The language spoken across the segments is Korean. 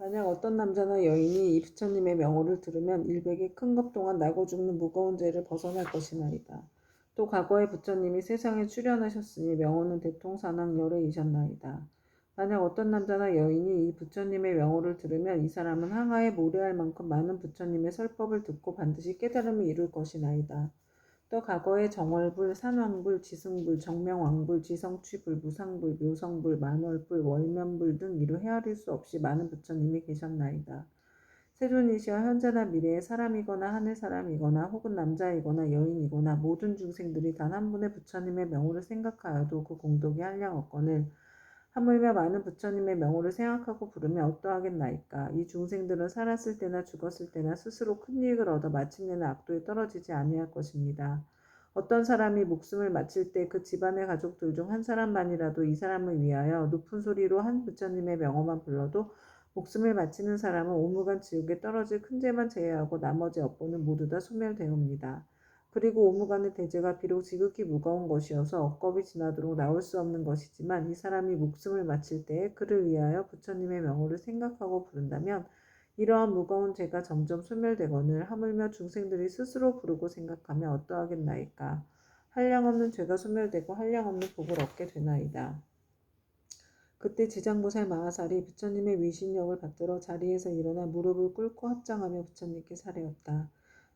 만약 어떤 남자나 여인이 이 부처님의 명호를 들으면 일백의 큰 겁 동안 나고 죽는 무거운 죄를 벗어날 것이나이다. 또 과거에 부처님이 세상에 출현하셨으니 명호는 대통사낭열애이셨나이다. 만약 어떤 남자나 여인이 이 부처님의 명호를 들으면 이 사람은 항아에 모래알 만큼 많은 부처님의 설법을 듣고 반드시 깨달음을 이룰 것이나이다. 또 과거에 정월불, 산왕불, 지승불, 정명왕불, 지성취불, 무상불, 묘성불, 만월불, 월면불 등 이루 헤아릴 수 없이 많은 부처님이 계셨나이다. 세존이시여 현재나 미래에 사람이거나 하늘 사람이거나 혹은 남자이거나 여인이거나 모든 중생들이 단 한 분의 부처님의 명호를 생각하여도 그 공덕이 한량 없거늘 하물며 많은 부처님의 명호를 생각하고 부르면 어떠하겠나이까. 이 중생들은 살았을 때나 죽었을 때나 스스로 큰 이익을 얻어 마침내는 악도에 떨어지지 아니할 것입니다. 어떤 사람이 목숨을 마칠 때 그 집안의 가족들 중 한 사람만이라도 이 사람을 위하여 높은 소리로 한 부처님의 명호만 불러도 목숨을 마치는 사람은 오무간 지옥에 떨어질 큰 죄만 제외하고 나머지 업보는 모두 다 소멸되옵니다. 그리고 오무간의 대죄가 비록 지극히 무거운 것이어서 억겁이 지나도록 나올 수 없는 것이지만 이 사람이 목숨을 마칠 때에 그를 위하여 부처님의 명호를 생각하고 부른다면 이러한 무거운 죄가 점점 소멸되거늘 하물며 중생들이 스스로 부르고 생각하면 어떠하겠나이까. 한량없는 죄가 소멸되고 한량없는 복을 얻게 되나이다. 그때 지장보살 마하살이 부처님의 위신력을 받들어 자리에서 일어나 무릎을 꿇고 합장하며 부처님께 사례었다.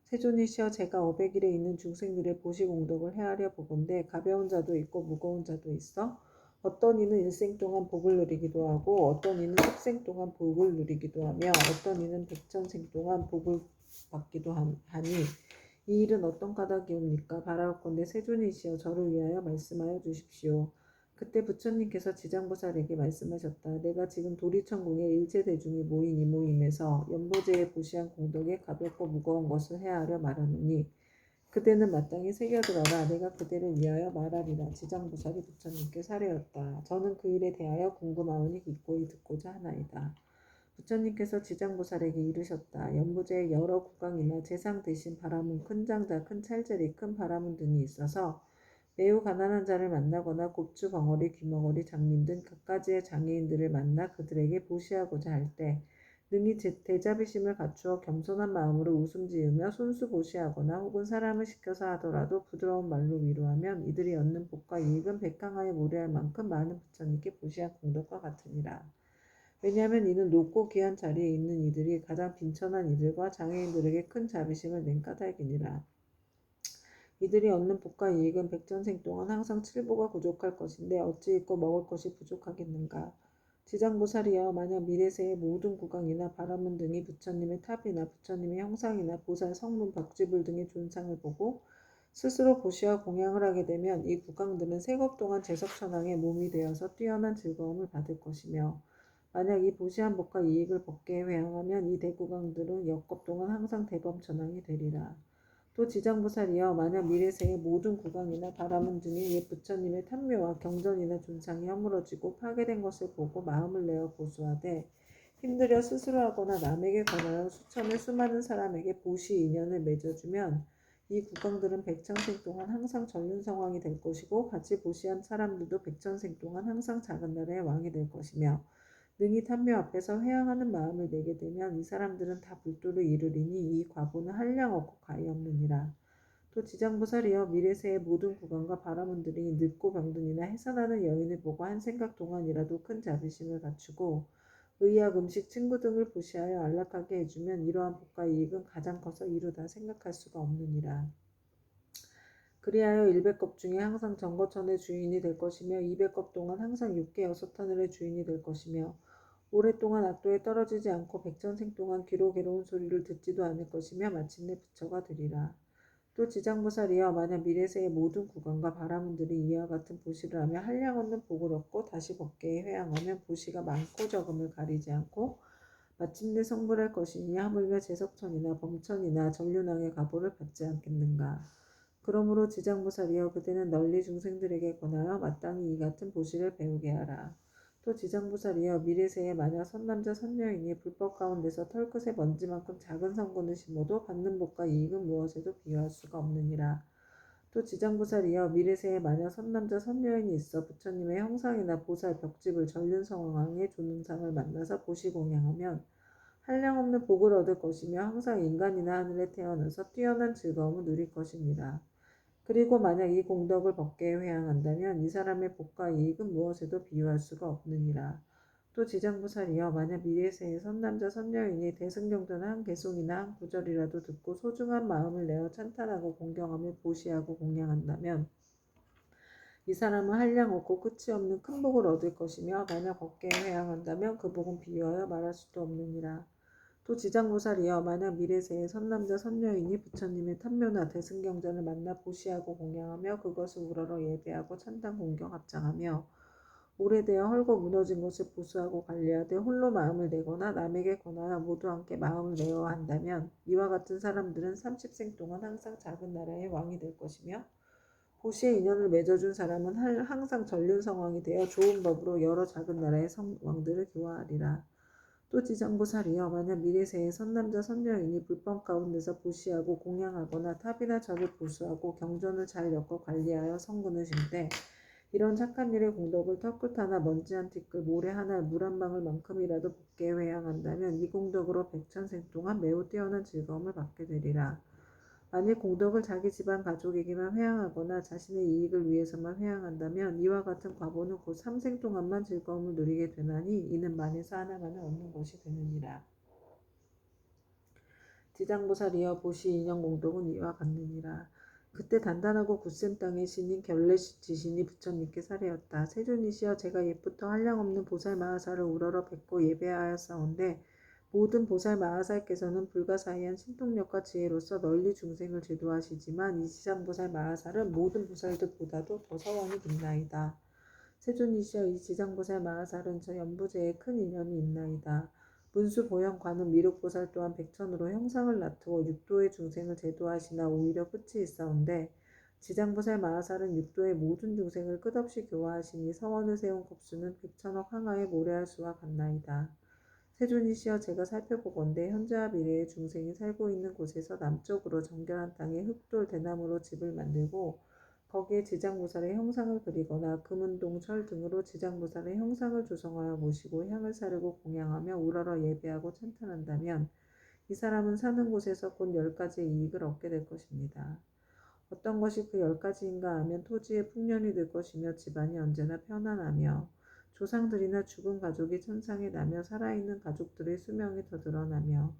세존이시여 제가 어백일에 있는 중생들의 보시공덕을 헤아려 보건대 가벼운 자도 있고 무거운 자도 있어 어떤 이는 일생 동안 복을 누리기도 하고 어떤 이는 십생 동안 복을 누리기도 하며 어떤 이는 백천생 동안 복을 받기도 하니 이 일은 어떤 까닭이옵니까? 바라옵건대 세존이시여 저를 위하여 말씀하여 주십시오. 그때 부처님께서 지장보살에게 말씀하셨다. 내가 지금 도리천궁에 일체 대중이 모인 이 모임에서 연보제의 보시한 공덕에 가볍고 무거운 것을 헤아려 말하느니 그대는 마땅히 새겨들어라. 내가 그대를 위하여 말하리라. 지장보살이 부처님께 사례었다. 저는 그 일에 대하여 궁금하오니 기꺼이 듣고자 하나이다. 부처님께서 지장보살에게 이르셨다. 연보제의 여러 국왕이나 재상 대신 바라문 큰 장자, 큰 찰제리, 큰 바라문 등이 있어서 매우 가난한 자를 만나거나 곱주, 벙어리, 귀머거리, 장님 등 갖가지의 장애인들을 만나 그들에게 보시하고자 할 때 능히 대자비심을 갖추어 겸손한 마음으로 웃음 지으며 손수 보시하거나 혹은 사람을 시켜서 하더라도 부드러운 말로 위로하면 이들이 얻는 복과 이익은 백항하에 모래할 만큼 많은 부처님께 보시한 공덕과 같으니라. 왜냐하면 이는 높고 귀한 자리에 있는 이들이 가장 빈천한 이들과 장애인들에게 큰 자비심을 낸 까닭이니라. 이들이 얻는 복과 이익은 백전생 동안 항상 칠보가 부족할 것인데 어찌 있고 먹을 것이 부족하겠는가. 지장보살이여 만약 미래세의 모든 국왕이나 바라문 등이 부처님의 탑이나 부처님의 형상이나 보살 성문 벽지불 등의 존상을 보고 스스로 보시와 공양을 하게 되면 이 국왕들은 세겁 동안 제석천왕의 몸이 되어서 뛰어난 즐거움을 받을 것이며 만약 이 보시한 복과 이익을 법계에 회항하면 이 대국왕들은 역겁 동안 항상 대범천왕이 되리라. 또 지장보살이여 만약 미래생의 모든 국왕이나 바라문 등이 옛 부처님의 탐묘와 경전이나 존상이 허물어지고 파괴된 것을 보고 마음을 내어 고수하되 힘들여 스스로 하거나 남에게 권하여 수천의 수많은 사람에게 보시 인연을 맺어주면 이 국왕들은 백천생 동안 항상 전륜성왕이 될 것이고 같이 보시한 사람들도 백천생 동안 항상 작은 나라의 왕이 될 것이며 능히 탐묘 앞에서 회항하는 마음을 내게 되면 이 사람들은 다 불도를 이루리니 이 과보는 한량 없고 가히 없느니라. 또 지장보살이여 미래세의 모든 국왕과 바라문들이 늙고 병든이나 해산하는 여인을 보고 한 생각 동안이라도 큰 자비심을 갖추고 의약 음식 친구 등을 보시하여 안락하게 해주면 이러한 복과 이익은 가장 커서 이루다 생각할 수가 없느니라. 그리하여 100겁 중에 항상 정거천의 주인이 될 것이며 200겁 동안 항상 육계 6하늘의 주인이 될 것이며 오랫동안 악도에 떨어지지 않고 백전생 동안 귀로 괴로운 소리를 듣지도 않을 것이며 마침내 부처가 되리라. 또 지장보살이여 만약 미래세의 모든 국왕과 바라문들이 이와 같은 보시를 하며 한량 없는 복을 얻고 다시 법계에 회항하면 보시가 많고 적음을 가리지 않고 마침내 성불할 것이니 하물며 제석천이나 범천이나 전륜왕의 가보를 받지 않겠는가. 그러므로 지장보살이여 그대는 널리 중생들에게 권하여 마땅히 이 같은 보시를 배우게 하라. 또 지장보살이여 미래세에 만약 선남자 선여인이 불법 가운데서 털끝의 먼지만큼 작은 성분을 심어도 받는 복과 이익은 무엇에도 비교할 수가 없느니라. 또 지장보살이여 미래세에 만약 선남자 선여인이 있어 부처님의 형상이나 보살 벽집을 전륜성왕의 존상을 만나서 보시공양하면 한량없는 복을 얻을 것이며 항상 인간이나 하늘에 태어나서 뛰어난 즐거움을 누릴 것입니다. 그리고 만약 이 공덕을 법계에 회항한다면 이 사람의 복과 이익은 무엇에도 비유할 수가 없느니라. 또 지장보살이여 만약 미래세에 선남자 선녀인이 대승경전의 한 개송이나 한 구절이라도 듣고 소중한 마음을 내어 찬탄하고 공경하며 보시하고 공양한다면 이 사람은 한량 없고 끝이 없는 큰 복을 얻을 것이며 만약 법계에 회항한다면 그 복은 비유하여 말할 수도 없느니라. 또 지장보살이여 만약 미래세에 선남자 선녀인이 부처님의 탐묘나 대승경전을 만나 보시하고 공양하며 그것을 우러러 예배하고 찬탄 공경 합장하며 오래되어 헐고 무너진 것을 보수하고 관리하되 홀로 마음을 내거나 남에게 권하여 모두 함께 마음을 내어야 한다면 이와 같은 사람들은 30생 동안 항상 작은 나라의 왕이 될 것이며 보시의 인연을 맺어준 사람은 항상 전륜성왕이 되어 좋은 법으로 여러 작은 나라의 왕들을 교화하리라. 또 지장보살이여 만약 미래세에 선남자 선녀인이 불법 가운데서 보시하고 공양하거나 탑이나 절을 보수하고 경전을 잘 엮어 관리하여 성근을 심되 이런 착한 일의 공덕을 털끝 하나 먼지 한 티끌 모래 하나 물 한 방울 만큼이라도 복게 회양한다면 이 공덕으로 백천생 동안 매우 뛰어난 즐거움을 받게 되리라. 만일 공덕을 자기 집안 가족에게만 회양하거나 자신의 이익을 위해서만 회양한다면 이와 같은 과보는 곧 3생 동안만 즐거움을 누리게 되나니 이는 만에서 하나만을 얻는 것이 되느니라. 지장보살이여 보시 인연 공덕은 이와 같느니라. 그때 단단하고 굳센 땅의 신인 결례지신이 부처님께 사례였다. 세존이시여 제가 옛부터 한량없는 보살 마하사를 우러러 뵙고 예배하였사온데 모든 보살 마하사께서는 불가사의한 신통력과 지혜로서 널리 중생을 제도하시지만 이 지장보살 마하사는 모든 보살들보다도 더 서원이 깊나이다. 세존이시여 이 지장보살 마하살은 저 연부제에 큰 인연이 있나이다. 문수 보현 관음 미륵보살 또한 백천으로 형상을 나투어 육도의 중생을 제도하시나 오히려 끝이 있사온데 지장보살 마하살은 육도의 모든 중생을 끝없이 교화하시니 서원을 세운 kop수는 백천억 항하의 모래알 수와 같나이다. 세존이시여 제가 살펴보건대 현재와 미래의 중생이 살고 있는 곳에서 남쪽으로 정결한 땅에 흙돌 대나무로 집을 만들고 거기에 지장보살의 형상을 그리거나 금은동 철 등으로 지장보살의 형상을 조성하여 모시고 향을 사르고 공양하며 우러러 예배하고 찬탄한다면 이 사람은 사는 곳에서 곧 10가지의 이익을 얻게 될 것입니다. 어떤 것이 그 10가지인가 하면 토지의 풍년이 될 것이며 집안이 언제나 편안하며 조상들이나 죽은 가족이 천상에 나며 살아있는 가족들의 수명이 더 늘어나며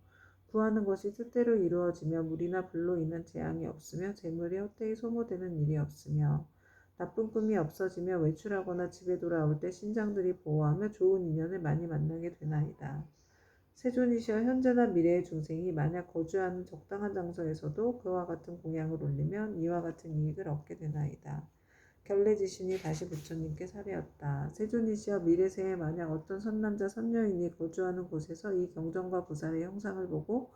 구하는 것이 뜻대로 이루어지며 물이나 불로 인한 재앙이 없으며 재물이 헛되이 소모되는 일이 없으며 나쁜 꿈이 없어지며 외출하거나 집에 돌아올 때 신장들이 보호하며 좋은 인연을 많이 만나게 되나이다. 세존이시여 현재나 미래의 중생이 만약 거주하는 적당한 장소에서도 그와 같은 공양을 올리면 이와 같은 이익을 얻게 되나이다. 결례지신이 다시 부처님께 사례였다. 세존이시여 미래세에 만약 어떤 선남자 선녀인이 거주하는 곳에서 이 경전과 부살의 형상을 보고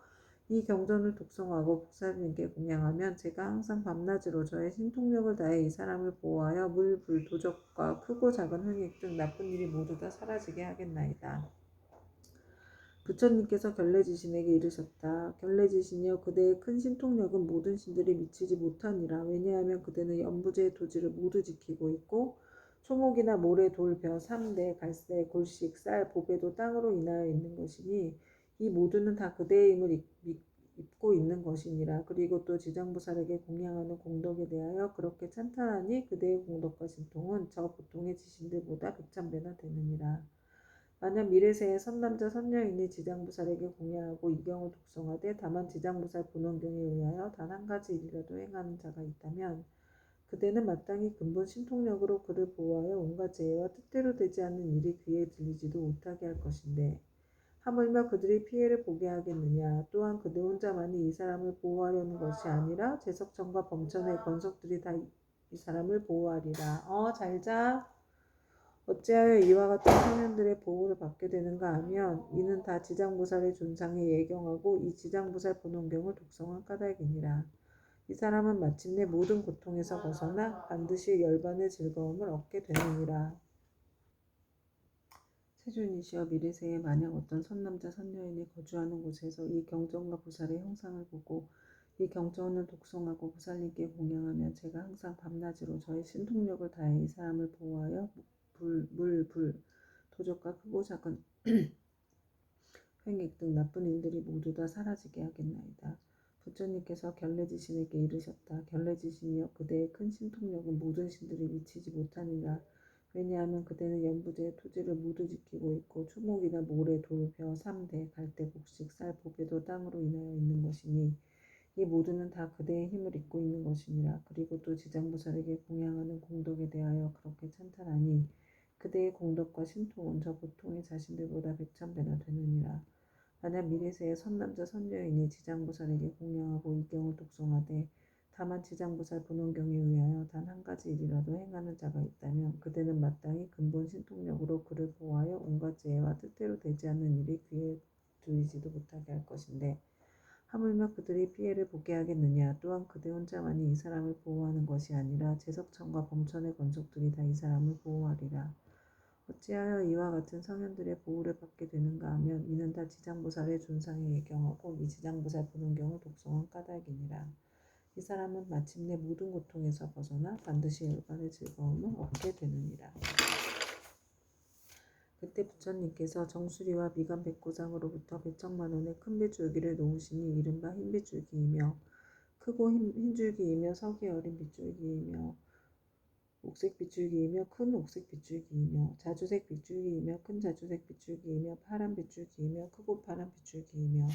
이 경전을 독송하고 복사님께 공양하면 제가 항상 밤낮으로 저의 신통력을 다해 이 사람을 보호하여 물, 불, 도적과 크고 작은 흥익 등 나쁜 일이 모두 다 사라지게 하겠나이다. 부처님께서 결례지신에게 이르셨다. 결례지신이여 그대의 큰 신통력은 모든 신들이 미치지 못하니라. 왜냐하면 그대는 연부제의 도지를 모두 지키고 있고 초목이나 모래, 돌, 벼, 삼대, 갈대, 골식, 쌀, 보배도 땅으로 인하여 있는 것이니 이 모두는 다 그대의 힘을 입고 있는 것이니라. 그리고 또 지장보살에게 공양하는 공덕에 대하여 그렇게 찬탄하니 그대의 공덕과 신통은 저 보통의 지신들보다 백천배나 되느니라. 만약 미래세에 선남자 선녀인이 지장보살에게 공양하고 이 경을 독송하되 다만 지장보살 본원경에 의하여 단 한 가지 일이라도 행하는 자가 있다면 그대는 마땅히 근본 신통력으로 그를 보호하여 온갖 재해와 뜻대로 되지 않는 일이 귀에 들리지도 못하게 할 것인데 하물며 그들이 피해를 보게 하겠느냐. 또한 그들 혼자만이 이 사람을 보호하려는 것이 아니라 제석천과 범천의 권석들이 다 이 사람을 보호하리라. 잘자. 어찌하여 이와 같은 청년들의 보호를 받게 되는가 하면 이는 다 지장보살의 존상에 예경하고 이 지장보살 본원경을 독송한 까닭이니라. 이 사람은 마침내 모든 고통에서 벗어나 반드시 열반의 즐거움을 얻게 되느니라. 세존이시여 미래세에 만약 어떤 선남자 선녀인이 거주하는 곳에서 이 경전과 부살의 형상을 보고 이 경전을 독송하고 부살님께 공양하면 제가 항상 밤낮으로 저의 신통력을 다해 이 사람을 보호하여 불, 도적과 크고 작은 횡액 등 나쁜 일들이 모두 다 사라지게 하겠나이다. 부처님께서 결례지신에게 이르셨다. 결례지신이여, 그대의 큰 신통력은 모든 신들이 미치지 못하니라. 왜냐하면 그대는 연부제의 토지를 모두 지키고 있고 초목이나 모래, 돌, 벼, 삼대, 갈대, 곡식, 쌀, 보배도 땅으로 인하여 있는 것이니 이 모두는 다 그대의 힘을 잇고 있는 것이니라. 그리고 또 지장보살에게 공양하는 공덕에 대하여 그렇게 찬탄하니 그대의 공덕과 신통은 저 보통의 자신들보다 백천배나 되느니라. 만약 미래세의 선남자 선녀인이 지장보살에게 공양하고 이 경을 독송하되 다만 지장보살 본원경에 의하여 단 한 가지 일이라도 행하는 자가 있다면 그대는 마땅히 근본 신통력으로 그를 보호하여 온갖 재해와 뜻대로 되지 않는 일이 귀에 들리지도 못하게 할 것인데 하물며 그들이 피해를 보게 하겠느냐. 또한 그대 혼자만이 이 사람을 보호하는 것이 아니라 제석천과 범천의 권속들이 다 이 사람을 보호하리라. 어찌하여 이와 같은 성현들의 보호를 받게 되는가 하면 이는 다 지장보살의 존상에 예경하고 이 지장보살 본원경을 독송한 까닭이니라. 이 사람은 마침내 모든 고통에서 벗어나 반드시 열반의 즐거움을 얻게 되느니라. 그때 부처님께서 정수리와 미간 백고장으로부터 백천만 원의 큰 빗줄기를 놓으시니 이른바 흰 빗줄기이며 크고 흰 줄기이며 석이 어린 빗줄기이며 옥색 빗줄기이며 큰 옥색 빗줄기이며 자주색 빗줄기이며 큰 자주색 빗줄기이며 파란 빗줄기이며 크고 파란 빗줄기이며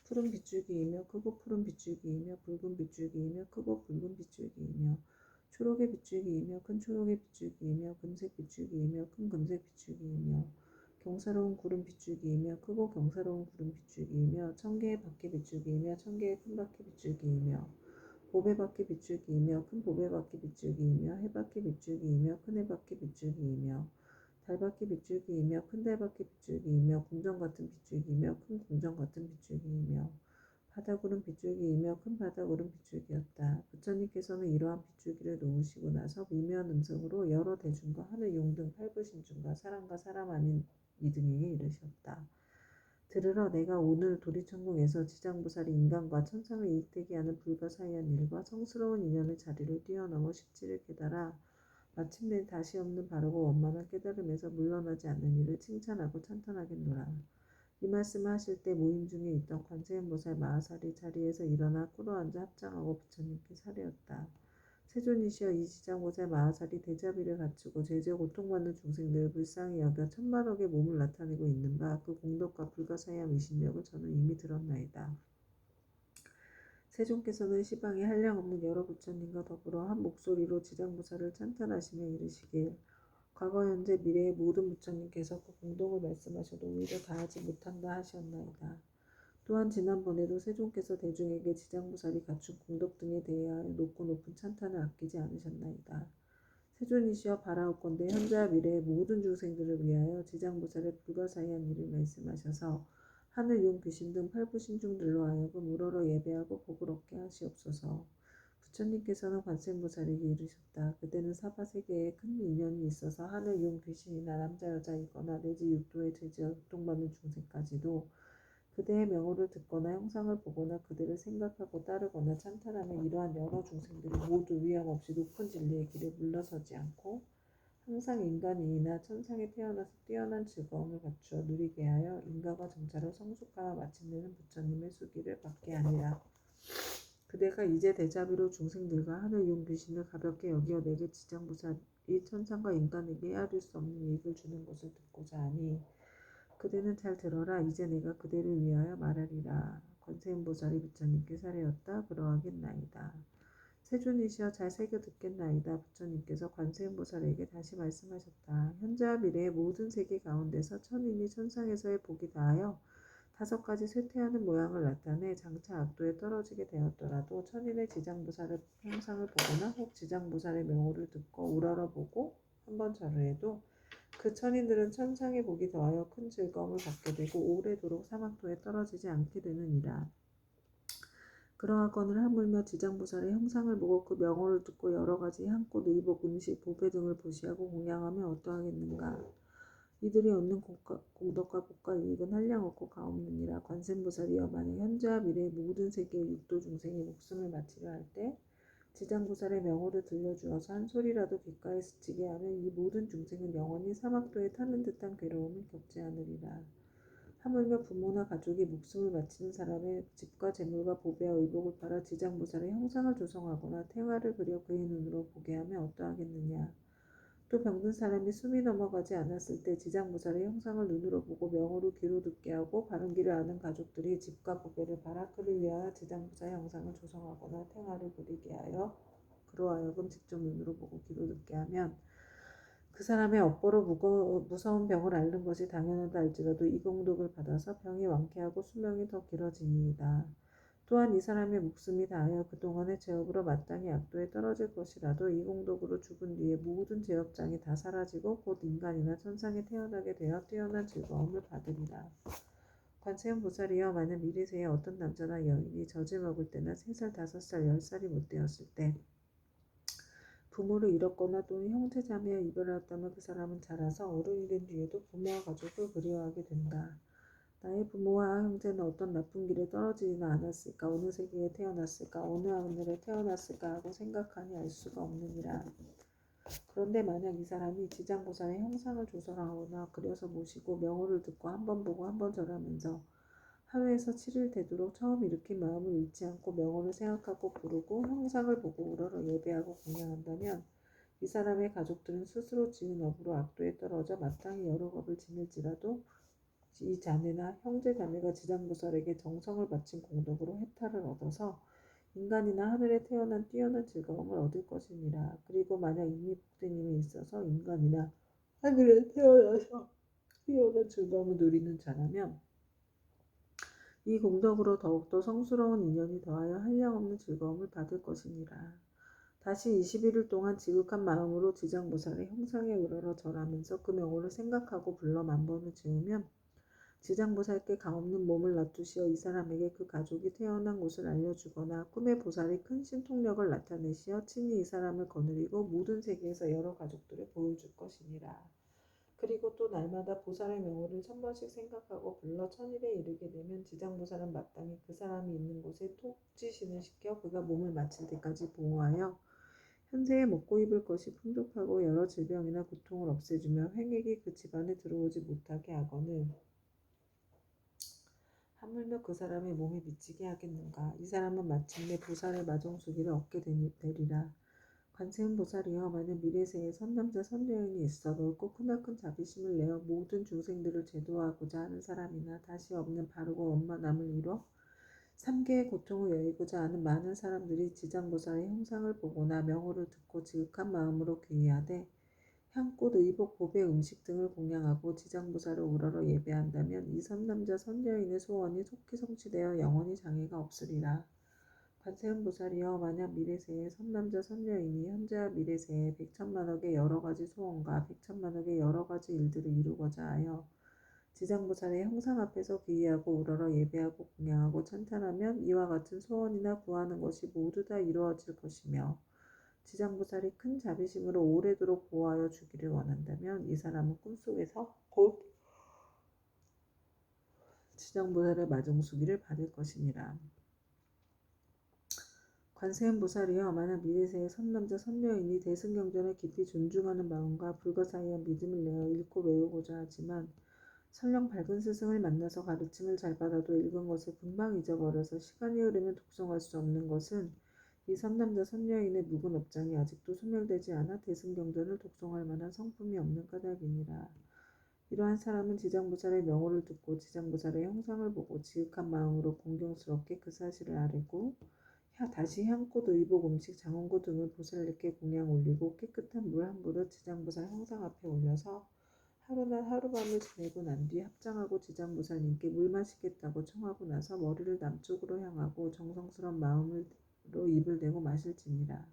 푸른 빗줄기이며 크고 푸른 빗줄기이며 붉은 빗줄기이며 크고 붉은 빗줄기이며 초록의 빗줄기이며 큰 초록의 빗줄기이며 금색 빗줄기이며 큰 금색 빗줄기이며 경사로운 구름 빗줄기이며 크고 경사로운 구름 빗줄기이며 천개의 바퀴 빗줄기이며 천개의 큰 바퀴 빗줄기이며 보배바퀴 빗줄기이며 큰 보배바퀴 빗줄기이며 해바퀴 빗줄기이며 큰 해바퀴 빗줄기이며 달바퀴 빗줄기이며 큰 달바퀴 빗줄기이며 궁정 같은 빗줄기이며 큰 궁정 같은 빗줄기이며 바다구름 빗줄기이며 큰 바다구름 빗줄기였다. 부처님께서는 이러한 빗줄기를 놓으시고 나서 미묘한 음성으로 여러 대중과 하늘 용 등 팔부신중과 사람과 사람 아닌 이등에게 이르셨다. 들으러 내가 오늘 도리천궁에서 지장보살이 인간과 천상을 이익되게 하는 불가사의한 일과 성스러운 인연의 자리를 뛰어넘어 십지를 깨달아 마침내 다시 없는 바르고 원만한 깨달음에서 물러나지 않는 일을 칭찬하고 찬탄하겠노라. 이 말씀을 하실 때 모임 중에 있던 관세음보살 마하살이 자리에서 일어나 꿇어앉아 합장하고 부처님께 사례었다. 세존이시여, 이 지장보살 마하살이 대자비를 갖추고 제제 고통받는 중생들을 불쌍히 여겨 천만억의 몸을 나타내고 있는가 그 공덕과 불가사의한 위신력을 저는 이미 들었나이다. 세존께서는 시방에 한량없는 여러 부처님과 더불어 한 목소리로 지장보살을 찬탄하시며 이르시길 과거 현재 미래의 모든 부처님께서 그 공덕을 말씀하셔도 오히려 다하지 못한다 하시었나이다. 또한 지난번에도 세존께서 대중에게 지장보살이 갖춘 공덕 등에 대하여 높고 높은 찬탄을 아끼지 않으셨나이다. 세존이시여, 바라옵건대 현재와 미래의 모든 중생들을 위하여 지장보살의 불가사의한 일을 말씀하셔서 하늘 용 귀신 등 팔부신중들로 하여금 우러러 예배하고 복을 얻게 하시옵소서. 부처님께서는 관세음보살에게 이르셨다. 그대는 사바세계에 큰 인연이 있어서 하늘 용 귀신이나 남자 여자이거나 내지 육도의 죄지어 고통받는 중생까지도 그대의 명호를 듣거나 형상을 보거나 그대를 생각하고 따르거나 찬탄하며 이러한 여러 중생들이 모두 위험 없이 높은 진리의 길에 물러서지 않고 항상 인간이나 천상에 태어나서 뛰어난 즐거움을 갖추어 누리게 하여 인가와 정찰을 성숙하여 마침내는 부처님의 수기를 받게 하니라. 그대가 이제 대자비로 중생들과 하늘 용 귀신을 가볍게 여기어 내게 지장보살이 천상과 인간에게 헤아릴 수 없는 이익을 주는 것을 듣고자 하니 그대는 잘 들어라. 이제 내가 그대를 위하여 말하리라. 관세음보살이 부처님께 사례었다. 그러하겠나이다. 세존이시여, 잘 새겨 듣겠나이다. 부처님께서 관세음보살에게 다시 말씀하셨다. 현재와 미래의 모든 세계 가운데서 천인이 천상에서의 복이 다하여 5가지 쇠퇴하는 모양을 나타내 장차 악도에 떨어지게 되었더라도 천인의 지장보살의 형상을 보거나 혹 지장보살의 명호를 듣고 우러러보고 한번 절을 해도 그 천인들은 천상의 복이 더하여 큰 즐거움을 받게 되고 오래도록 사막도에 떨어지지 않게 되느니라. 그러하거늘 하물며 지장보살의 형상을 보고 그 명호를 듣고 여러가지 향꽃, 의복, 음식, 보배 등을 보시하고 공양하면 어떠하겠는가. 이들이 얻는 공덕과 복과 이익은 한량없고 가없느니라. 관세음보살이여, 만약 현재와 미래의 모든 세계의 육도 중생이 목숨을 마치려 할 때 지장보살의 명호를 들려주어서 한 소리라도 귓가에 스치게 하면 이 모든 중생은 영원히 사막도에 타는 듯한 괴로움을 겪지 않으리라. 하물며 부모나 가족이 목숨을 바치는 사람의 집과 재물과 보배와 의복을 팔아 지장보살의 형상을 조성하거나 태화를 그려 그의 눈으로 보게 하면 어떠하겠느냐. 또 병든 사람이 숨이 넘어가지 않았을 때 지장보살의 형상을 눈으로 보고 명으로 귀로 듣게 하고 바른 길을 아는 가족들이 집과 보배를 팔아 그를 위하여 지장보살의 형상을 조성하거나 태화를 그리게 하여 그로 하여금 직접 눈으로 보고 귀로 듣게 하면 그 사람의 업보로 무서운 병을 앓는 것이 당연하다 할지라도 이 공덕을 받아서 병이 완쾌하고 수명이 더 길어지니이다. 또한 이 사람의 목숨이 다하여 그동안의 죄업으로 마땅히 악도에 떨어질 것이라도 이 공덕으로 죽은 뒤에 모든 죄업장이 다 사라지고 곧 인간이나 천상에 태어나게 되어 뛰어난 즐거움을 받으리라. 관세음 보살이여 만약 미래세에 어떤 남자나 여인이 젖을 먹을 때나 3살, 5살, 10살이 못 되었을 때 부모를 잃었거나 또는 형제 자매와 이별하였다면 그 사람은 자라서 어른이 된 뒤에도 부모와 가족을 그리워하게 된다. 나의 부모와 형제는 어떤 나쁜 길에 떨어지지는 않았을까? 어느 세계에 태어났을까? 어느 하늘에 태어났을까? 하고 생각하니 알 수가 없느니라. 그런데 만약 이 사람이 지장보살의 형상을 조성하거나 그려서 모시고 명호를 듣고 한 번 보고 한 번 절하면서 하루에서 7일 되도록 처음 일으킨 마음을 잃지 않고 명호를 생각하고 부르고 형상을 보고 우러러 예배하고 공양한다면 이 사람의 가족들은 스스로 지은 업으로 악도에 떨어져 마땅히 여러 겁을 지닐지라도 이 자매나 형제 자매가 지장보살에게 정성을 바친 공덕으로 해탈을 얻어서 인간이나 하늘에 태어난 뛰어난 즐거움을 얻을 것이니라. 그리고 만약 이미 복된 힘이 있어서 인간이나 하늘에 태어나서 뛰어난 즐거움을 누리는 자라면 이 공덕으로 더욱더 성스러운 인연이 더하여 한량없는 즐거움을 받을 것이니라. 다시 21일 동안 지극한 마음으로 지장보살의 형상에 우러러 절하면서 그 명호를 생각하고 불러 만번을 지으면 지장보살께 감없는 몸을 놔두시어 이 사람에게 그 가족이 태어난 곳을 알려주거나 꿈의 보살이 큰 신통력을 나타내시어 친히 이 사람을 거느리고 모든 세계에서 여러 가족들을 보여줄 것이니라. 그리고 또 날마다 보살의 명호를 1000번씩 생각하고 불러 1000일에 이르게 되면 지장보살은 마땅히 그 사람이 있는 곳에 통지신을 시켜 그가 몸을 마칠 때까지 보호하여 현세에 먹고 입을 것이 풍족하고 여러 질병이나 고통을 없애주며 횡액이 그 집안에 들어오지 못하게 하거늘 하물며 그 사람의 몸에 미치게 하겠는가. 이 사람은 마침내 보살의 마정수기를 얻게 되리라. 관세음 보살이여 만약 미래세에 선남자 선여인이 있어 넓고 크나큰 자비심을 내어 모든 중생들을 제도하고자 하는 사람이나 다시 없는 바르고 원만함을 이뤄 3계의 고통을 여의고자 하는 많은 사람들이 지장보살의 형상을 보거나 명호를 듣고 지극한 마음으로 귀의하되 향꽃, 의복, 보배, 음식 등을 공양하고 지장보살을 우러러 예배한다면 이 선남자 선여인의 소원이 속히 성취되어 영원히 장애가 없으리라. 관세음보살이여 만약 미래세에 선남자 선여인이 현재와 미래세에 100천만억의 여러가지 소원과 100천만억의 여러가지 일들을 이루고자 하여 지장보살의 형상 앞에서 귀의하고 우러러 예배하고 공양하고 찬탄하면 이와 같은 소원이나 구하는 것이 모두 다 이루어질 것이며 지장보살이 큰 자비심으로 오래도록 보호하여 주기를 원한다면 이 사람은 꿈속에서 곧 지장보살의 마정수기를 받을 것이니라. 관세음보살이여 만약 미래세의 선남자 선여인이 대승경전을 깊이 존중하는 마음과 불가사의한 믿음을 내어 읽고 외우고자 하지만 설령 밝은 스승을 만나서 가르침을 잘 받아도 읽은 것을 금방 잊어버려서 시간이 흐르면 독송할 수 없는 것은 이 선남자 선여인의 묵은 업장이 아직도 소멸되지 않아 대승경전을 독송할 만한 성품이 없는 까닭이니라. 이러한 사람은 지장보살의 명호를 듣고 지장보살의 형상을 보고 지극한 마음으로 공경스럽게 그 사실을 아뢰고 다시 향꽃, 의복, 음식, 장원고 등을 보살님께 공양 올리고 깨끗한 물 한 그릇 지장보살 형상 앞에 올려서 하루나 하룻밤을 지내고 난 뒤 합장하고 지장보살님께 물 마시겠다고 청하고 나서 머리를 남쪽으로 향하고 정성스러운 마음으로 입을 대고 마실지니라.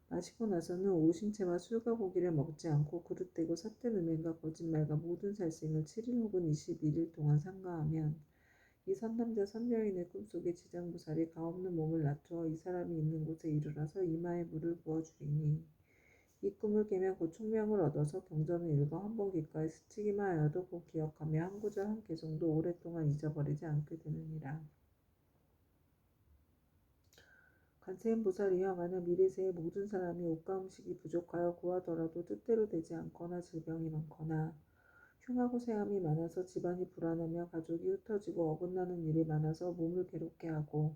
마시고 나서는 오신채와 술과 고기를 먹지 않고 그릇되고 삿된 음행과 거짓말과 모든 살생을 7일 혹은 21일 동안 삼가하면 이 선남자 선여인의 꿈속에 지장보살이 가없는 몸을 놔두어 이 사람이 있는 곳에 이르러서 이마에 물을 부어주리니 이 꿈을 깨면 곧 총명을 얻어서 경전을 읽어 한 번 귓가에 스치기만 하여도 곧 기억하며 한 구절 한 개성도 오랫동안 잊어버리지 않게 되느니라. 관세음 보살이여 만약 미래세의 모든 사람이 옷과 음식이 부족하여 구하더라도 뜻대로 되지 않거나 질병이 많거나 흉하고 세함이 많아서 집안이 불안하며 가족이 흩어지고 어긋나는 일이 많아서 몸을 괴롭게 하고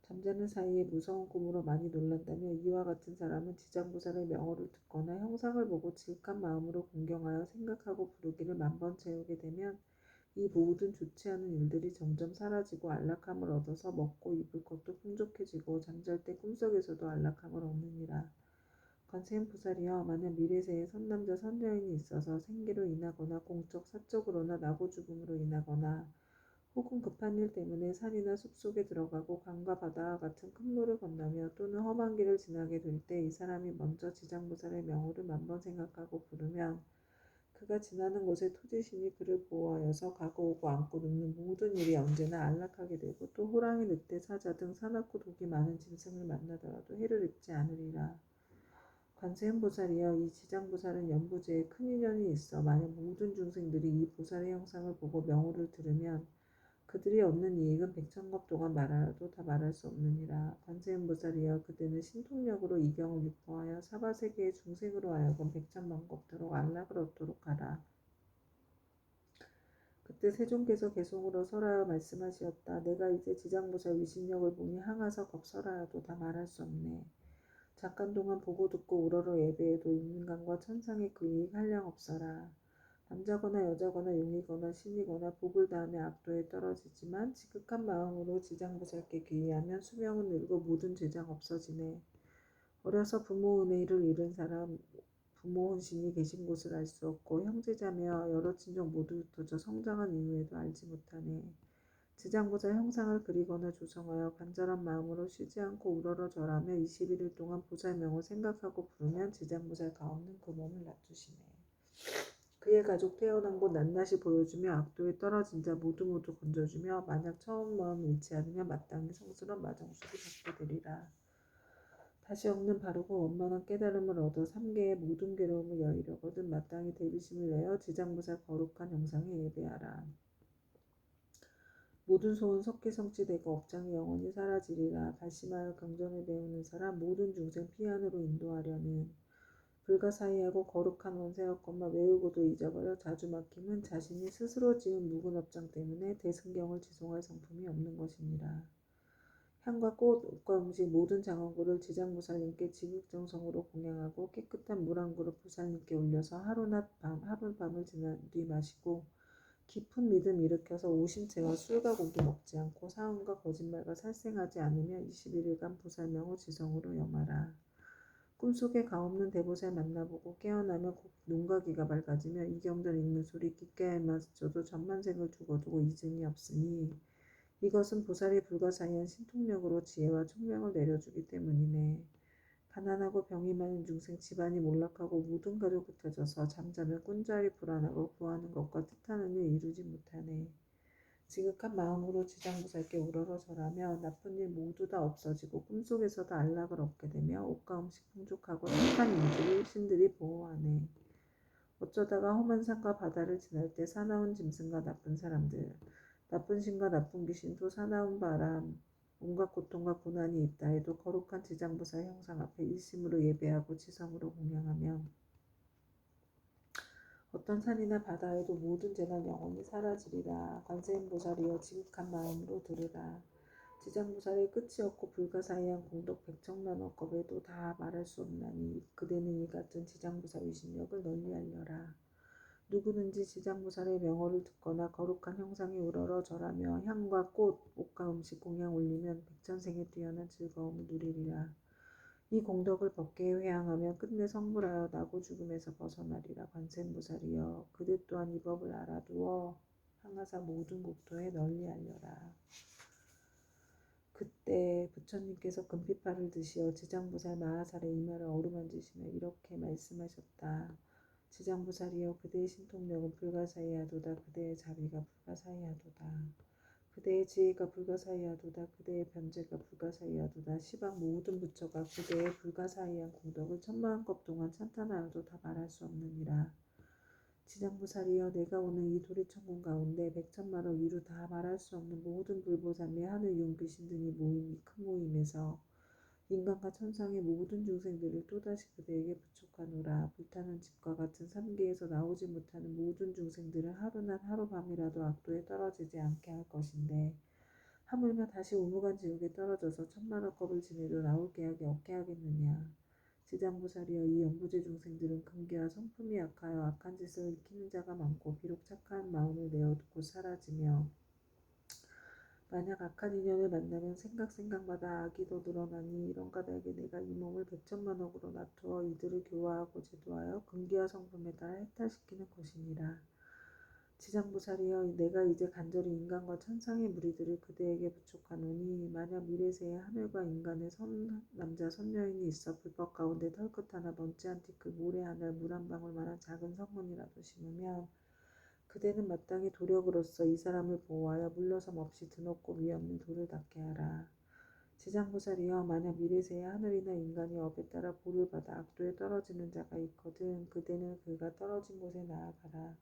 잠자는 사이에 무서운 꿈으로 많이 놀란다며 이와 같은 사람은 지장보살의 명호를 듣거나 형상을 보고 지극한 마음으로 공경하여 생각하고 부르기를 만번 채우게 되면 이 모든 좋지 않은 일들이 점점 사라지고 안락함을 얻어서 먹고 입을 것도 풍족해지고 잠잘 때 꿈속에서도 안락함을 얻느니라. 관세음 보살이여, 만약 미래세에 선남자 선여인이 있어서 생계로 인하거나 공적 사적으로나 나고 죽음으로 인하거나 혹은 급한 일 때문에 산이나 숲속에 들어가고 강과 바다와 같은 큰 물을 건너며 또는 험한 길을 지나게 될 때 이 사람이 먼저 지장보살의 명호를 만번 생각하고 부르면 그가 지나는 곳에 토지신이 그를 보호하여서 가고 오고 앉고 눕는 모든 일이 언제나 안락하게 되고 또 호랑이, 늑대, 사자 등 사납고 독이 많은 짐승을 만나더라도 해를 입지 않으리라. 관세음 보살이여, 이 지장보살은 연부제에 큰 인연이 있어 만약 모든 중생들이 이 보살의 형상을 보고 명호를 들으면 그들이 얻는 이익은 백천겁 동안 말하여도 다 말할 수 없느니라. 관세음 보살이여, 그대는 신통력으로 이경을 유포하여 사바세계의 중생으로 하여금 백천만겁도록 안락을 얻도록 하라. 그때 세존께서 개송으로 설하여 말씀하시었다. 내가 이제 지장보살 위신력을 보니 항아서 겁설하여도 다 말할 수 없네. 잠깐 동안 보고 듣고 우러러 예배해도 인간과 천상의 그 이익 한량 없어라. 남자거나 여자거나 용이거나 신이거나 복을 다하며 악도에 떨어지지만 지극한 마음으로 지장보살께 귀의하면 수명은 늘고 모든 죄장 없어지네. 어려서 부모 은혜를 잃은 사람 부모 혼신이 계신 곳을 알 수 없고 형제자매와 여러 친족 모두 흩어져 성장한 이후에도 알지 못하네. 지장보살 형상을 그리거나 조성하여 간절한 마음으로 쉬지 않고 우러러 절하며 21일 동안 보살명을 생각하고 부르면 지장보살 가없는 그 몸을 낮추시네. 그의 가족 태어난 곳 낱낱이 보여주며 악도에 떨어진 자 모두 건져주며 만약 처음 마음 잃지 않으면 마땅히 성스러운 마정수를 받게 되리라. 다시 없는 바르고 원만한 깨달음을 얻어 삼계의 모든 괴로움을 여의려거든 마땅히 대비심을 내어 지장보살 거룩한 형상에 예배하라. 모든 소원 섭게 성취되고 업장이 영원히 사라지리라. 발심하여 경전을 배우는 사람 모든 중생 피안으로 인도하려는 불가사의하고 거룩한 원세였건만 외우고도 잊어버려 자주 막힘은 자신이 스스로 지은 묵은 업장 때문에 대승경을 지송할 성품이 없는 것이니라. 향과 꽃, 옷과 음식 모든 장원구를 지장보살님께 지극정성으로 공양하고 깨끗한 물 한 그릇 보살님께 올려서 하루 밤을 지난 뒤 마시고 깊은 믿음 일으켜서 오심채와 술과 고기 먹지 않고 사음과 거짓말과 살생하지 않으며 21일간 보살명호 지성으로 염하라. 꿈속에 가없는 대보살 만나보고 깨어나면 곧 눈과 귀가 밝아지며 이경전 읽는 소리 깊게 알맞춰도 전만생을 두고두고 이증이 없으니 이것은 보살이 불가사의한 신통력으로 지혜와 총명을 내려주기 때문이네. 가난하고 병이 많은 중생 집안이 몰락하고 모든 가족 흩어져서 잠자면 꾼자리 불안하고 구하는 것과 뜻하는 일 이루지 못하네. 지극한 마음으로 지장보살께 우러러 절하며 나쁜 일 모두 다 없어지고 꿈속에서도 안락을 얻게 되며 옷과 음식 풍족하고 착한 인지를 신들이 보호하네. 어쩌다가 험한 산과 바다를 지날 때 사나운 짐승과 나쁜 사람들, 나쁜 신과 나쁜 귀신 또 사나운 바람, 온갖 고통과 고난이 있다 해도 거룩한 지장보살 형상 앞에 일심으로 예배하고 지성으로 공양하면 어떤 산이나 바다에도 모든 재난 영원히 사라지리라. 관세음보살이여, 지극한 마음으로 들으라. 지장보살의 끝이 없고 불가사의한 공덕 백천만억겁에도 다 말할 수 없나니 그대는 이 같은 지장보살 위신력을 널리 알려라. 누구든지 지장보살의 명호를 듣거나 거룩한 형상에 우러러 절하며 향과 꽃, 옷과 음식 공양 올리면 백천생에 뛰어난 즐거움을 누리리라. 이 공덕을 법계에 회항하면 끝내 성불하여 나고 죽음에서 벗어나리라. 관세음보살이여, 그대 또한 이 법을 알아두어 항아사 모든 국토에 널리 알려라. 그때 부처님께서 금빛발을 드시어 지장보살 마하살의 이마를 어루만지시며 이렇게 말씀하셨다. 지장보살이여, 그대의 신통력은 불가사의하도다. 그대의 자비가 불가사의하도다. 그대의 지혜가 불가사의하도다. 그대의 변제가 불가사의하도다. 시방 모든 부처가 그대의 불가사의한 공덕을 천만급 동안 찬탄하여도 다 말할 수 없느니라. 지장보살이여, 내가 오늘 이 도리천궁 가운데 백천만억 이루 다 말할 수 없는 모든 불보살매 하늘 용귀신 등이 모인 이 큰 모임에서 인간과 천상의 모든 중생들을 또다시 그대에게 부축하노라. 불타는 집과 같은 삼계에서 나오지 못하는 모든 중생들은 하루난 하루밤이라도 악도에 떨어지지 않게 할 것인데 하물며 다시 우무간 지옥에 떨어져서 천만億겁을 지내도 나올 계약이 없게 하겠느냐. 지장보살이여, 이 연부제 중생들은 금기와 성품이 약하여 악한 짓을 익히는 자가 많고 비록 착한 마음을 내어 곧 사라지며 만약 악한 인연을 만나면 생각마다 악이 더 늘어나니 이런 까닭에 내가 이 몸을 백천만억으로 나투어 이들을 교화하고 제도하여 금기와 성품에 따라 해탈시키는 것이니라. 지장보살이여, 내가 이제 간절히 인간과 천상의 무리들을 그대에게 부축하노니 만약 미래세에 하늘과 인간의 선남자 선여인이 있어 불법 가운데 털끝 하나 먼지않듯 그 모래 하늘 물 한 방울만한 작은 성문이라도 심으면 그대는 마땅히 도력으로서 이 사람을 보호하여 물러섬 없이 드높고 위없는 돌을 닦게 하라. 지장보살이여, 만약 미래세에 하늘이나 인간이 업에 따라 보를 받아 악도에 떨어지는 자가 있거든 그대는 그가 떨어진 곳에 나아가라.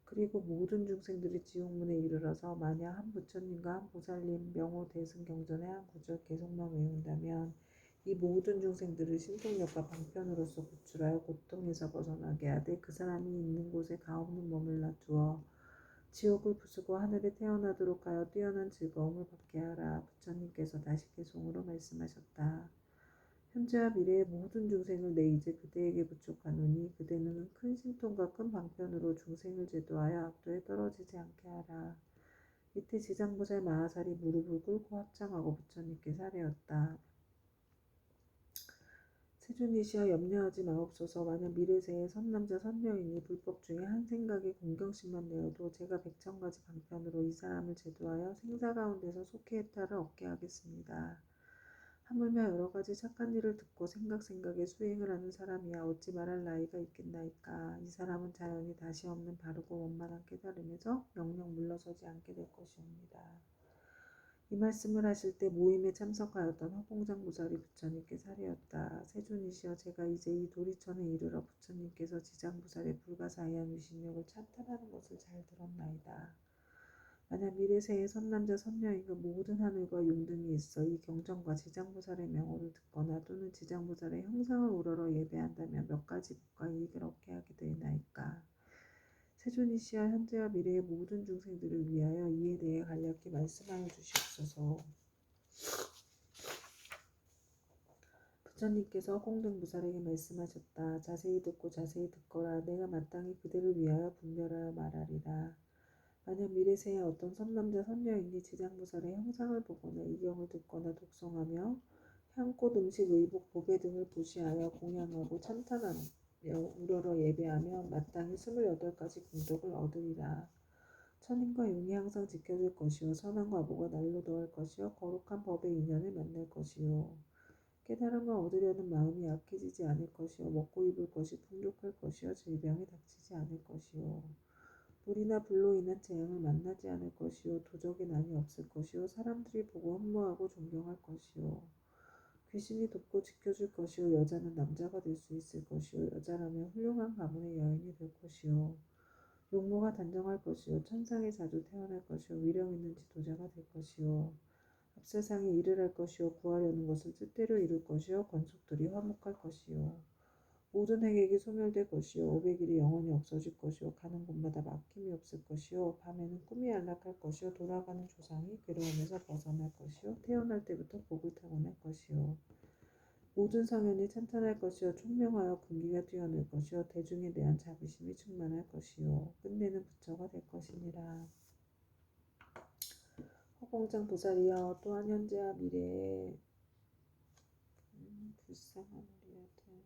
그리고 모든 중생들이 지옥문에 이르러서 만약 한 부처님과 한 보살님 명호 대승경전의 한 구절 계속만 외운다면 이 모든 중생들을 신통력과 방편으로서 구출하여 고통에서 벗어나게 하되 그 사람이 있는 곳에 가없는 몸을 놔두어 지옥을 부수고 하늘에 태어나도록 하여 뛰어난 즐거움을 받게 하라. 부처님께서 다시 개송으로 말씀하셨다. 현재와 미래의 모든 중생을 내 이제 그대에게 부축하노니 그대는 큰 신통과 큰 방편으로 중생을 제도하여 악도에 떨어지지 않게 하라. 이때 지장보살 마하살이 무릎을 꿇고 합장하고 부처님께 사례었다. 세존이시여, 염려하지 마옵소서. 만약 미래세에 선남자 선녀인이 불법 중에 한 생각에 공경심만 내어도 제가 백천가지 방편으로 이 사람을 제도하여 생사 가운데서 속히 해탈을 얻게 하겠습니다. 하물며 여러 가지 착한 일을 듣고 생각에 수행을 하는 사람이야 어찌 말할 나이가 있겠나이까. 이 사람은 자연히 다시 없는 바르고 원만한 깨달음에서 영영 물러서지 않게 될 것이옵니다. 이 말씀을 하실 때 모임에 참석하였던 허공장보살이 부처님께 사례었다. 세존이시여, 제가 이제 이 도리천에 이르러 부처님께서 지장보살의 불가사의한 위신력을 찬탄하는 것을 잘 들었나이다. 만약 미래세에 선남자 선녀인과 모든 하늘과 용등이 있어 이 경전과 지장보살의 명호를 듣거나 또는 지장보살의 형상을 우러러 예배한다면 몇 가지 복과 이익을 얻게 하게 되나이까. 세존이시여, 현재와 미래의 모든 중생들을 위하여 이에 대해 간략히 말씀하여 주시옵소서. 부처님께서 허공등보살에게 말씀하셨다. 자세히 듣고 자세히 듣거라. 내가 마땅히 그대를 위하여 분별하여 말하리라. 만약 미래세에 어떤 선남자 선녀인이 지장보살의 형상을 보거나 이경을 듣거나 독송하며 향꽃 음식 의복 보배 등을 부시하여 공양하고 찬탄하며 우러러 예배하며 마땅히 28가지 공덕을 얻으리라. 천인과 용이 항상 지켜줄 것이요 선한 과보가 날로 더할 것이요 거룩한 법의 인연을 만날 것이요 깨달음을 얻으려는 마음이 약해지지 않을 것이요 먹고 입을 것이 풍족할 것이요 질병이 닥치지 않을 것이요 불이나 불로 인한 재앙을 만나지 않을 것이요 도적의 난이 없을 것이요 사람들이 보고 흠모하고 존경할 것이요 귀신이 돕고 지켜줄 것이요 여자는 남자가 될 수 있을 것이요 여자라면 훌륭한 가문의 여인이 될 것이요 용모가 단정할 것이요 천상에 자주 태어날 것이요 위력 있는 지도자가 될 것이요 앞세상에 일을 할 것이요 구하려는 것을 뜻대로 이룰 것이요 권속들이 화목할 것이요 모든 행액이 소멸될 것이요 500일이 영원히 없어질 것이요 가는 곳마다 막힘이 없을 것이요 밤에는 꿈이 안락할 것이요 돌아가는 조상이 괴로움에서 벗어날 것이요 태어날 때부터 복을 타고날 것이요 모든 성현이 찬탄할 것이요 총명하여 군기가 뛰어날 것이요 대중에 대한 자비심이 충만할 것이요 끝내는 부처가 될 것이니라. 허공장 보살이여, 또한 현재와 미래에 불쌍한 우리 아들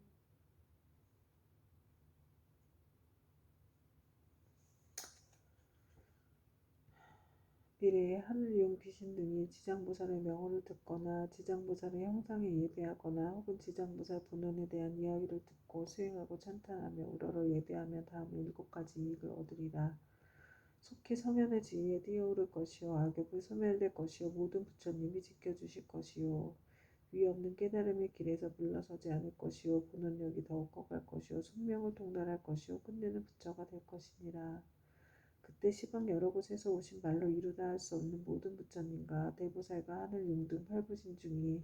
미래에 하늘용 귀신 등이 지장보살의 명호를 듣거나 지장보살의 형상에 예배하거나 혹은 지장보살 본원에 대한 이야기를 듣고 수행하고 찬탄하며 우러러 예배하며 다음 7가지 이익을 얻으리라. 속히 성현의 지위에 뛰어오를 것이요 악욕을 소멸될 것이요 모든 부처님이 지켜주실 것이요 위 없는 깨달음의 길에서 물러서지 않을 것이요 본원력이 더욱 커갈 것이요 숙명을 통달할 것이요 끝내는 부처가 될 것이니라. 그때 시방 여러 곳에서 오신 말로 이루다 할 수 없는 모든 부처님과 대보살과 하늘 용등 8부신 중이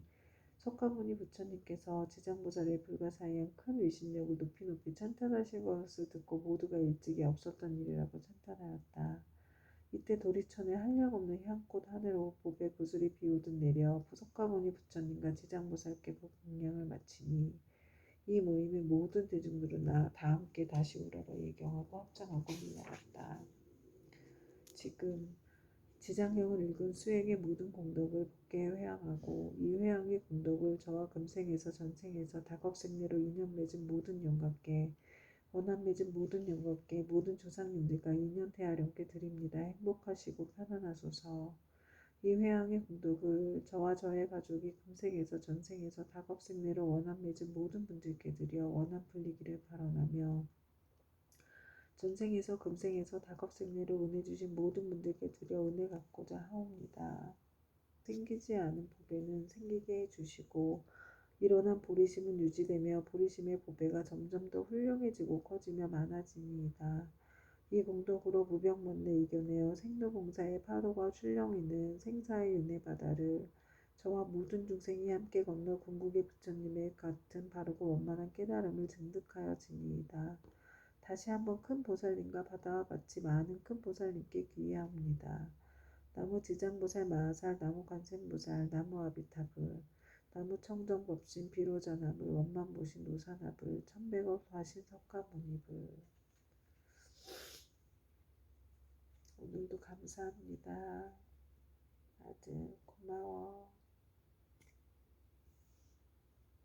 석가모니 부처님께서 지장보살의 불가사의한 큰 의심력을 높이 높이 찬탄하신 것을 듣고 모두가 일찍이 없었던 일이라고 찬탄하였다. 이때 도리천에 한량없는 향꽃 하늘로 보배 구슬이 비오듯 내려 석가모니 부처님과 지장보살께 공양을 마치니 이 모임의 모든 대중들은 다 함께 다시 오라고 예경하고 합장하고 물러갔다. 지금 지장경을 읽은 수행의 모든 공덕을 복게 회항하고 이 회항의 공덕을 저와 금생에서 전생에서 다겁생내로 인연 맺은 모든 영광께 원한 맺은 모든 영광께 모든 조상님들과 인연태하령께 드립니다. 행복하시고 편안하소서. 이 회항의 공덕을 저와 저의 가족이 금생에서 전생에서 다겁생내로 원한 맺은 모든 분들께 드려 원한 풀리기를 바라며 전생에서 금생에서 다겁생내로 은혜 주신 모든 분들께 드려 은혜 갚고자 하옵니다. 생기지 않은 보배는 생기게 해주시고 일어난 보리심은 유지되며 보리심의 보배가 점점 더 훌륭해지고 커지며 많아지니이다. 이 공덕으로 무병먼내 이겨내어 생로봉사의 파도가 출렁이는 생사의 윤회 바다를 저와 모든 중생이 함께 건너 궁극의 부처님의 같은 바르고 원만한 깨달음을 증득하여지니이다. 다시 한번 큰 보살님과 바다와 같이 많은 큰 보살님께 귀의합니다. 나무 지장보살 마하살, 나무 관세음보살, 나무 아비타불, 나무 청정법신 비로자나불, 원만보신 노사나불, 천백억 화신 석가모니불. 오늘도 감사합니다. 아들 고마워.